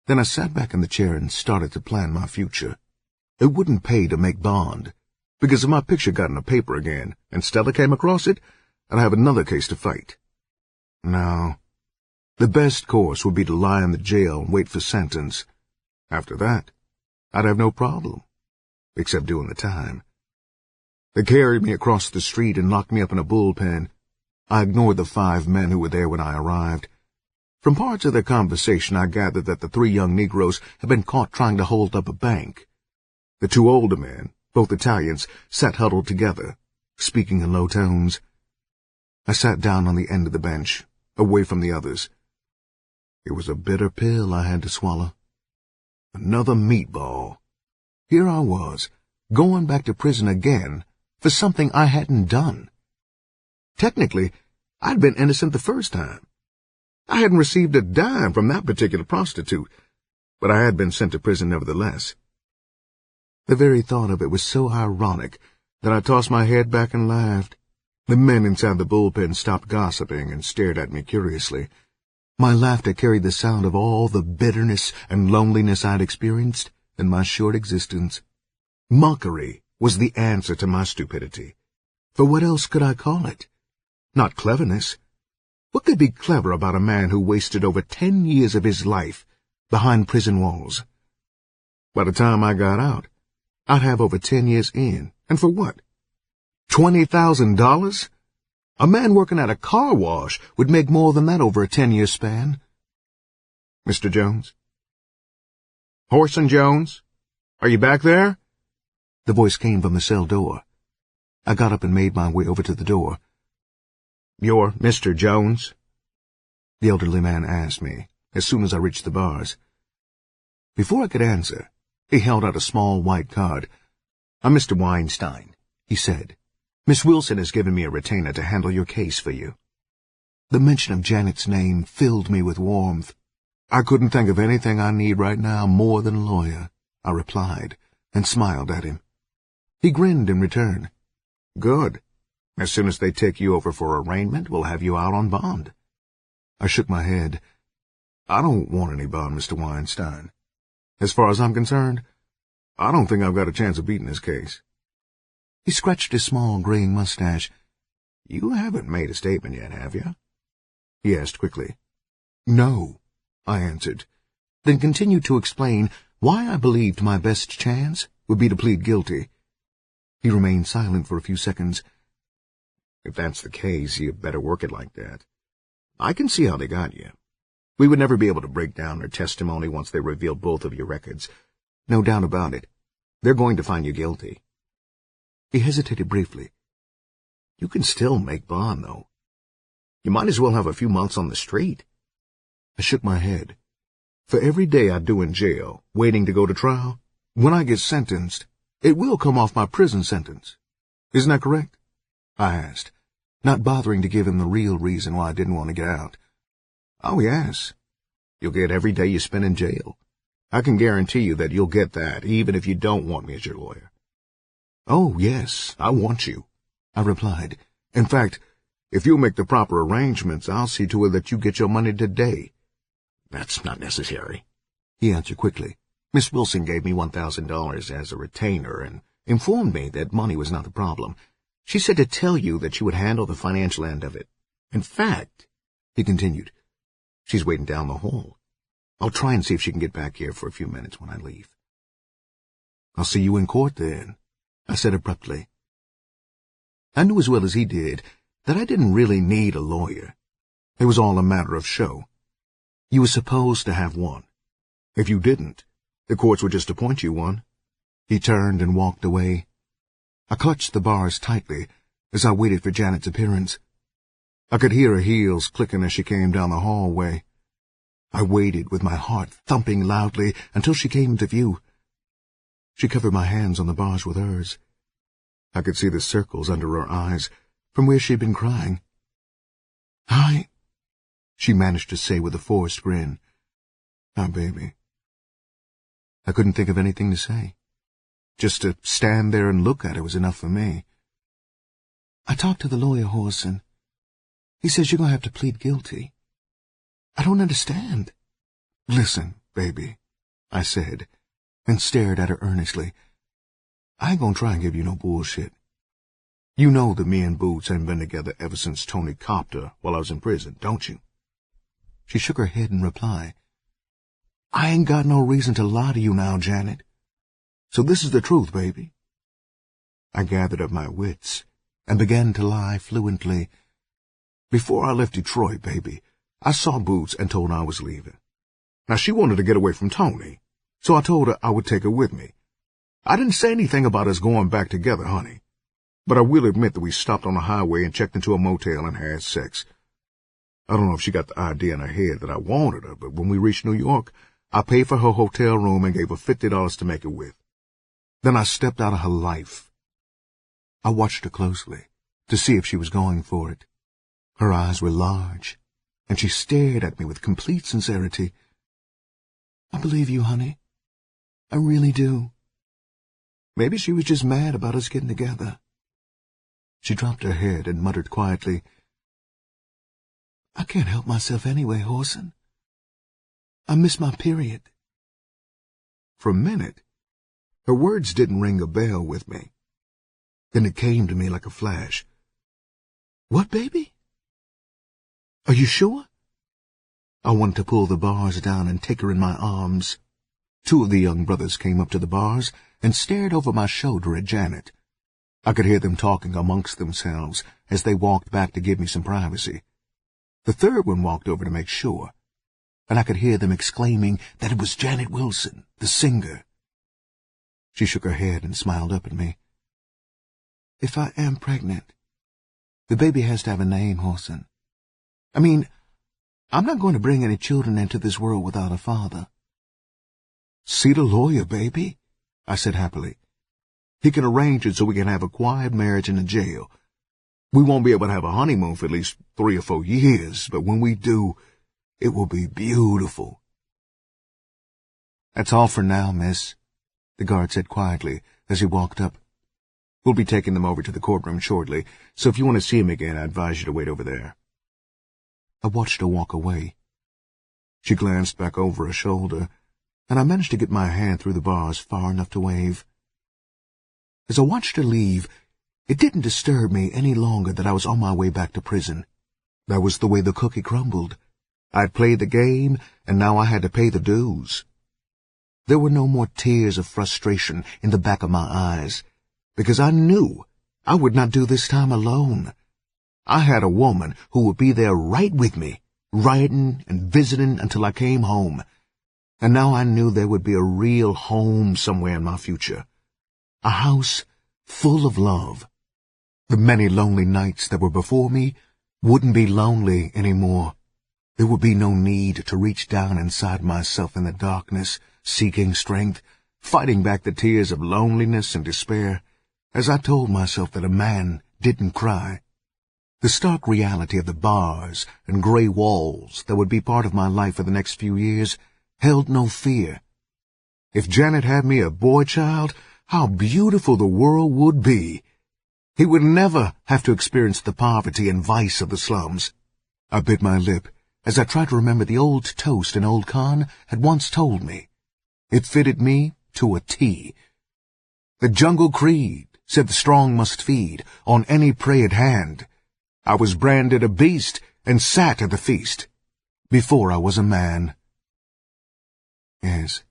Then I sat back in the chair and started to plan my future. It wouldn't pay to make bond, because if my picture got in the paper again and Stella came across it, I'd have another case to fight. No, the best course would be to lie in the jail and wait for sentence. After that, I'd have no problem, except doing the time. They carried me across the street and locked me up in a bullpen. I ignored the 5 men who were there when I arrived. From parts of their conversation, I gathered that the 3 young Negroes had been caught trying to hold up a bank. The 2 older men, both Italians, sat huddled together, speaking in low tones. I sat down on the end of the bench, away from the others. It was a bitter pill I had to swallow. Another meatball. Here I was, going back to prison again for something I hadn't done. Technically, I'd been innocent the first time. I hadn't received a dime from that particular prostitute, but I had been sent to prison nevertheless. The very thought of it was so ironic that I tossed my head back and laughed. The men inside the bullpen stopped gossiping and stared at me curiously. My laughter carried the sound of all the bitterness and loneliness I'd experienced in my short existence. Mockery was the answer to my stupidity. For what else could I call it? Not cleverness. What could be clever about a man who wasted over 10 years of his life behind prison walls? By the time I got out, I'd have over 10 years in. And for what? $20,000? A man working at a car wash would make more than that over a 10-year span. Mr. Jones? Whoreson Jones? Are you back there? The voice came from the cell door. I got up and made my way over to the door. You're Mr. Jones? The elderly man asked me, as soon as I reached the bars. Before I could answer, he held out a small white card. I'm Mr. Weinstein, he said. Miss Wilson has given me a retainer to handle your case for you. The mention of Janet's name filled me with warmth. I couldn't think of anything I need right now more than a lawyer, I replied, and smiled at him. He grinned in return. Good. As soon as they take you over for arraignment, we'll have you out on bond. I shook my head. I don't want any bond, Mr. Weinstein. As far as I'm concerned, I don't think I've got a chance of beating this case. He scratched his small graying mustache. You haven't made a statement yet, have you? He asked quickly. No, I answered, then continued to explain why I believed my best chance would be to plead guilty. He remained silent for a few seconds. If that's the case, you better work it like that. I can see how they got you. We would never be able to break down their testimony once they revealed both of your records. No doubt about it. They're going to find you guilty. He hesitated briefly. You can still make bond, though. You might as well have a few months on the street. I shook my head. For every day I do in jail, waiting to go to trial, when I get sentenced, it will come off my prison sentence. Isn't that correct? I asked, not bothering to give him the real reason why I didn't want to get out. Oh, yes. You'll get every day you spend in jail. I can guarantee you that you'll get that, even if you don't want me as your lawyer. Oh, yes, I want you, I replied. In fact, if you'll make the proper arrangements, I'll see to it that you get your money today. That's not necessary, he answered quickly. Miss Wilson gave me $1,000 as a retainer and informed me that money was not the problem. She said to tell you that she would handle the financial end of it. In fact, he continued, she's waiting down the hall. I'll try and see if she can get back here for a few minutes when I leave. I'll see you in court then, I said abruptly. I knew as well as he did that I didn't really need a lawyer. It was all a matter of show. You were supposed to have one. If you didn't, the courts would just appoint you one. He turned and walked away. I clutched the bars tightly as I waited for Janet's appearance. I could hear her heels clicking as she came down the hallway. I waited with my heart thumping loudly until she came into view. She covered my hands on the bars with hers. I could see the circles under her eyes from where she'd been crying. Hi, she managed to say with a forced grin. Hi, baby. I couldn't think of anything to say. Just to stand there and look at her was enough for me. I talked to the lawyer, Whoreson. He says you're going to have to plead guilty. I don't understand. Listen, baby," I said, and stared at her earnestly. "I ain't gonna try and give you no bullshit. You know that me and Boots ain't been together ever since Tony copped her while I was in prison, don't you?" She shook her head in reply. "I ain't got no reason to lie to you now, Janet. So this is the truth, baby." I gathered up my wits and began to lie fluently. "Before I left Detroit, baby, I saw Boots and told her I was leaving. Now, she wanted to get away from Tony, so I told her I would take her with me. I didn't say anything about us going back together, honey, but I will admit that we stopped on the highway and checked into a motel and had sex. I don't know if she got the idea in her head that I wanted her, but when we reached New York, I paid for her hotel room and gave her $50 to make it with. Then I stepped out of her life." I watched her closely to see if she was going for it. Her eyes were large, and she stared at me with complete sincerity. "I believe you, honey. I really do." Maybe she was just mad about us getting together. She dropped her head and muttered quietly, "I can't help myself anyway, Whoreson. I miss my period." For a minute, her words didn't ring a bell with me. Then it came to me like a flash. "What, baby? Are you sure?" I wanted to pull the bars down and take her in my arms. Two of the young brothers came up to the bars and stared over my shoulder at Janet. I could hear them talking amongst themselves as they walked back to give me some privacy. The third one walked over to make sure, and I could hear them exclaiming that it was Janet Wilson, the singer. She shook her head and smiled up at me. "If I am pregnant, the baby has to have a name, Whoreson. I mean, I'm not going to bring any children into this world without a father." "See the lawyer, baby," I said happily. "He can arrange it so we can have a quiet marriage in the jail. We won't be able to have a honeymoon for at least 3 or 4 years, but when we do, it will be beautiful." "That's all for now, miss," the guard said quietly as he walked up. "We'll be taking them over to the courtroom shortly, so if you want to see him again, I advise you to wait over there." I watched her walk away. She glanced back over her shoulder, and I managed to get my hand through the bars far enough to wave. As I watched her leave, it didn't disturb me any longer that I was on my way back to prison. That was the way the cookie crumbled. I'd played the game, and now I had to pay the dues. There were no more tears of frustration in the back of my eyes, because I knew I would not do this time alone. I had a woman who would be there right with me, writing and visiting until I came home. And now I knew there would be a real home somewhere in my future. A house full of love. The many lonely nights that were before me wouldn't be lonely anymore. There would be no need to reach down inside myself in the darkness, seeking strength, fighting back the tears of loneliness and despair, as I told myself that a man didn't cry. The stark reality of the bars and gray walls that would be part of my life for the next few years held no fear. If Janet had me a boy child, how beautiful the world would be. He would never have to experience the poverty and vice of the slums. I bit my lip as I tried to remember the old toast an old Khan had once told me. It fitted me to a T. The jungle creed said the strong must feed on any prey at hand. I was branded a beast and sat at the feast before I was a man. Yes,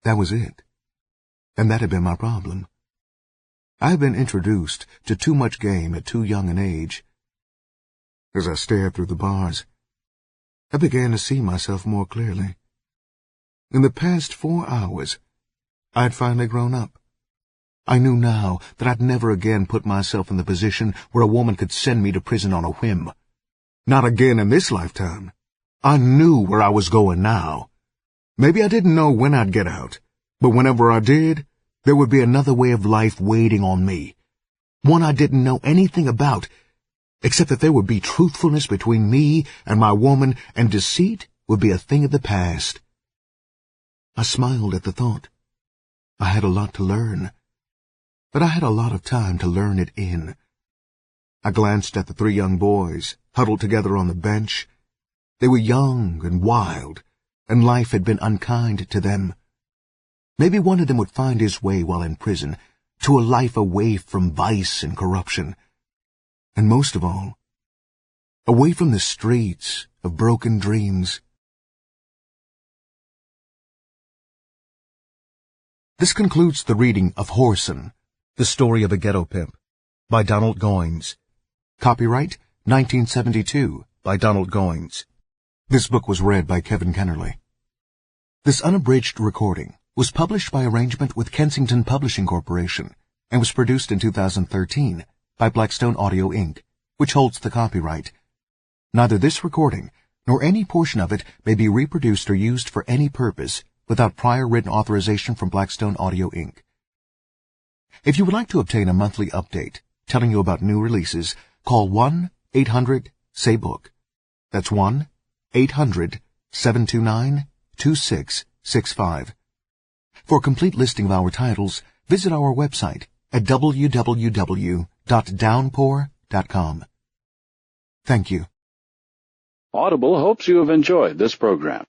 that was it. And that had been my problem. I had been introduced to too much game at too young an age. As I stared through the bars, I began to see myself more clearly. In the past 4 hours, I had finally grown up. I knew now that I'd never again put myself in the position where a woman could send me to prison on a whim. Not again in this lifetime. I knew where I was going now. Maybe I didn't know when I'd get out, but whenever I did, there would be another way of life waiting on me. One I didn't know anything about, except that there would be truthfulness between me and my woman, and deceit would be a thing of the past. I smiled at the thought. I had a lot to learn, but I had a lot of time to learn it in. I glanced at the 3 young boys, huddled together on the bench. They were young and wild, and life had been unkind to them. Maybe one of them would find his way while in prison to a life away from vice and corruption. And most of all, away from the streets of broken dreams. This concludes the reading of Whoreson, The Story of a Ghetto Pimp, by Donald Goines. Copyright 1972 by Donald Goines. This book was read by Kevin Kennerly. This unabridged recording was published by arrangement with Kensington Publishing Corporation and was produced in 2013 by Blackstone Audio Inc., which holds the copyright. Neither this recording nor any portion of it may be reproduced or used for any purpose without prior written authorization from Blackstone Audio Inc. If you would like to obtain a monthly update telling you about new releases, call 1-800-SAY-BOOK. That's 1-800-729-2665. For a complete listing of our titles, visit our website at www.downpour.com. Thank you. Audible hopes you have enjoyed this program.